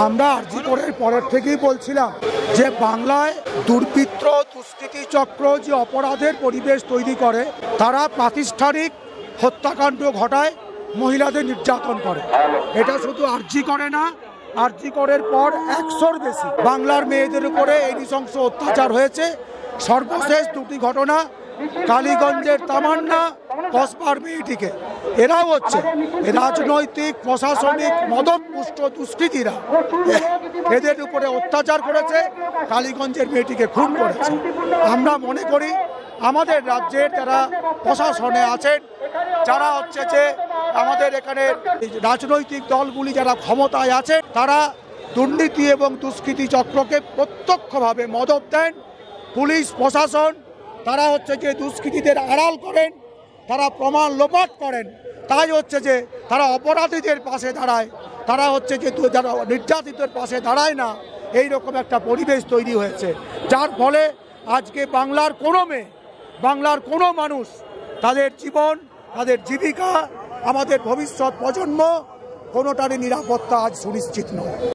আমরা আরজি করের পরের থেকেই বলছিলাম যে বাংলায় দুর্বৃত্ত দুষ্কৃতী চক্র যে অপরাধের পরিবেশ তৈরি করে, তারা প্রাতিষ্ঠানিক হত্যাকাণ্ড ঘটায়, মহিলাদের নির্যাতন করে। এটা শুধু আরজি করে না, আরজি করের পর 100-র বেশি বাংলার মেয়েদের উপরে এই নৃশংস অত্যাচার হয়েছে। সর্বশেষ দুটি ঘটনা, কালীগঞ্জের তামান্না, কসবার মেয়েটিকে। এরাও হচ্ছে রাজনৈতিক প্রশাসনিক মদতপুষ্ট দুষ্কৃতীরা এদের উপরে অত্যাচার করেছে, কালীগঞ্জের মেয়েটিকে খুন করেছে। আমরা মনে করি আমাদের রাজ্যের যারা প্রশাসনে আছেন, যারা হচ্ছে যে আমাদের এখানে রাজনৈতিক দলগুলি যারা ক্ষমতায় আছে, তারা দুর্নীতি এবং দুষ্কৃতী চক্রকে প্রত্যক্ষভাবে মদত দেন। পুলিশ প্রশাসন তারা হচ্ছে যে দুষ্কৃতীদের আড়াল করেন, তারা প্রমাণ লোপাট করেন। তাই হচ্ছে যে তারা অপরাধীদের পাশে দাঁড়ায়, তারা হচ্ছে যে যারা নির্যাতিতের পাশে দাঁড়ায় না। এই রকম একটা পরিবেশ তৈরি হয়েছে, যার ফলে আজকে বাংলার কোনো মেয়ে, বাংলার কোনো মানুষ, তাদের জীবন, তাদের জীবিকা, আমাদের ভবিষ্যৎ প্রজন্ম, কোনোটারই নিরাপত্তা আজ সুনিশ্চিত নয়।